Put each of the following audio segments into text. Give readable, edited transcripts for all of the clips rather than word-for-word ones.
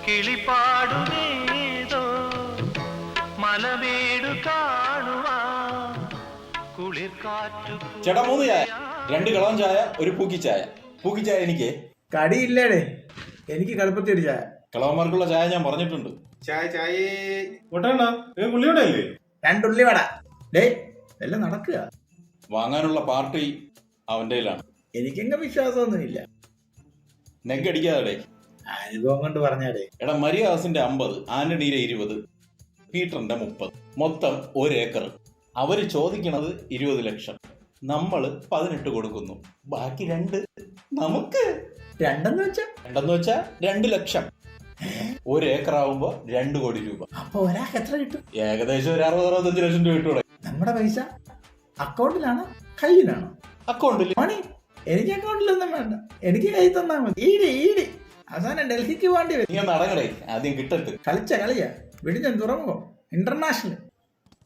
കിളിപാടുമേതോ മലമേടു കാണുവാ കുളിർക്കാറ്റു. ചേട്ടാ 3 ചായ, 2 കളവൻ ചായ, ഒരു പൂക്കിച്ചായ. പൂക്കിച്ചായ എനിക്ക് കടിയില്ലേടേ, എനിക്ക് കടുപ്പത്തി ഒരു ചായ. കളവന്മാർക്കുള്ള ചായ ഞാൻ പറഞ്ഞിട്ടുണ്ട്. ചായ ചായ പുള്ളിയോടെ അല്ലേ? 2 ഉള്ളിവട. ഡേ എല്ലാം നടക്കുക. വാങ്ങാനുള്ള പാർട്ടി അവന്റെ കയ്യിലാണ്. എനിക്കെങ്ങ വിശ്വാസമൊന്നുമില്ല. നെഗ് അടിക്കാതെ അനുഭവം കൊണ്ട് പറഞ്ഞാടേ. എടാ മരിയാസിന്റെ 50, ആന്റണിയുടെ 20, പീറ്ററിന്റെ 30, മൊത്തം 1 ഏക്കർ. അവര് ചോദിക്കണത് 20 ലക്ഷം, നമ്മള് 18 കൊടുക്കുന്നു. ബാക്കി 2 നമുക്ക്. 2 വെച്ചാ 2 ലക്ഷം. 1 ഏക്കർ ആവുമ്പോ 2 കോടി രൂപ. അപ്പൊ ഒരാൾക്ക് എത്ര കിട്ടും? ഏകദേശം ഒരു 60-65 ലക്ഷം രൂപ കിട്ടൂടെ. നമ്മുടെ പൈസ അക്കൗണ്ടിലാണോ കയ്യിലാണോ? അക്കൗണ്ടിൽ. മണി എനിക്ക് അക്കൗണ്ടിലൊന്നും വേണ്ട, എനിക്ക് കൈ തന്നാ മതി. ഈടി അവസാനം ഡൽഹിക്ക് പോകേണ്ടി വരും. നീ ഒന്ന് അടങ്ങടേ, ആദ്യം കിട്ടട്ട്. കളിയാ വിടിഞ്ഞ തുറമുഖം ഇന്റർനാഷണൽ.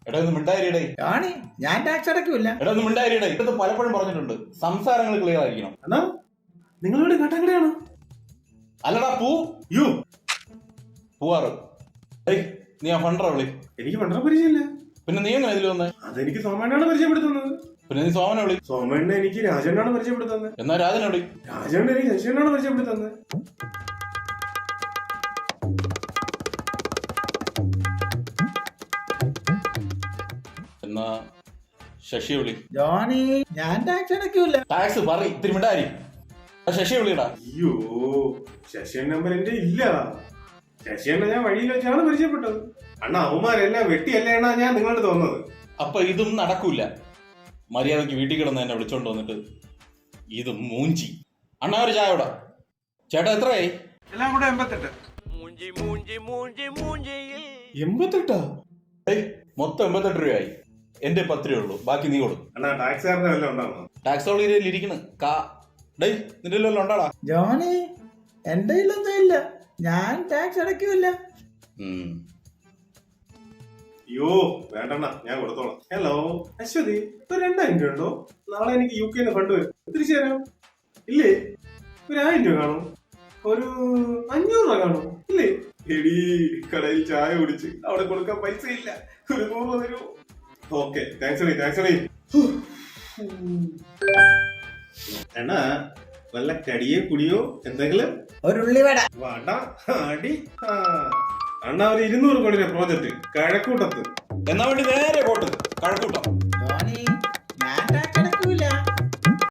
എടാ ഒന്ന് മിണ്ടായിരിടേ. കാണി ഞാൻ ടാക്സ് അടയ്ക്കൂല. എടാ ഒന്ന് മിണ്ടായിരിടേ. ഇത് പലപ്പോഴും പറഞ്ഞിട്ടുണ്ട്, സംസാരങ്ങൾ ക്ലിയർ ആയിരിക്കണം. അണ്ണാ നിങ്ങളോട് കാട്ടാക്കടയാണോ? അല്ലടാ പൂവാറ്. നീ ആ ഫണ്ടറ വിളി. എനിക്ക് പണ്ടറ പരിചയമില്ല. പിന്നെ നീ എങ്ങനെ ഇതിൽ വന്നേ? അതെനിക്ക് സോമണ്ണാണ് പരിചയപ്പെടുത്തുന്നത്. പിന്നെ നീ സോമനെ വിളി. സോമണ്ണ എനിക്ക് രാജണ്ണാണ് പരിചയപ്പെടുത്തുന്നത്. എന്നാ രാജനെ വിളി. രാജണ്ണ എനിക്ക് ശശിണ്ണാണ് പരിചയപ്പെടുത്തുന്നത്. എന്നാ ശശിയെ വിളി. ജോണി ഞാൻ ടാക്സ് അടയ്ക്കൂല. ടാക്സ് പറ, ഇത്തിരി മിണ്ടാരി. ശശിയെ വിളിടാ. അയ്യോ ശശിയൻ നമ്പർ എന്റെ ഇല്ല. ശശിയണ്ണ ഞാൻ വഴിയിൽ വെച്ചാണ് പരിചയപ്പെട്ടത്. അണ്ണ അവന്മാരെല്ലാം വെട്ടിയല്ലേ അണ്ണാ ഞാൻ നിങ്ങളുടെ തോന്നുന്നത്. അപ്പൊ ഇതും നടക്കൂല. മര്യാദക്ക് വീട്ടിൽ കിടന്ന് എന്നെ വിളിച്ചോണ്ട് വന്നിട്ട് ഇത് മൂഞ്ചി. അണ്ണാ ഒരു ചായ വിടാ. ചേട്ടാ എത്രയായി? എല്ലാം കൂടെ 88. 88? മൊത്തം 88 രൂപയായി. എന്റെ 10 രൂപയുള്ളൂ, ബാക്കി നീ കൊടുക്കും. അണ്ണാ ടാക്സ് കാരന്റെ വല്ല ഉണ്ടാവണം. ടാക്സ് ഇരിക്കണ്. നിന്റെ വല്ലതും ഉണ്ടാടാ? ജോണി എന്റെ കയ്യിലൊന്നും ഇല്ല, ഞാൻ ടാക്സ് അടയ്ക്കൂല. അയ്യോ വേണ്ടണ്ണ, ഞാൻ കൊടുത്തോളാം. ഹലോ അശ്വതി, 2000 രൂപ ഉണ്ടോ? നാളെ എനിക്ക് UK ഫണ്ട് വരും, തിരിച്ചു തരാം. ഇല്ലേ? 1000 രൂപ കാണും, ഒരു 500 രൂപ കാണും. ഇല്ലേ? എടീ കടയിൽ ചായ കുടിച്ച് അവിടെ കൊടുക്കാൻ പൈസ ഇല്ല, ഒരു 100 തരൂ. Okay thanks. അണ്ണാ വല്ല കടിയോ കുടിയോ എന്തെങ്കിലും? ഒരു ഉള്ളിവട. വട അടി. അണ്ണാ ഒരു 200 കോടിയുടെ പ്രോജക്ട് കഴക്കൂട്ടത്ത്. എന്നാ വേണ്ടി നേരെ പോട്ട് കഴക്കൂട്ടം.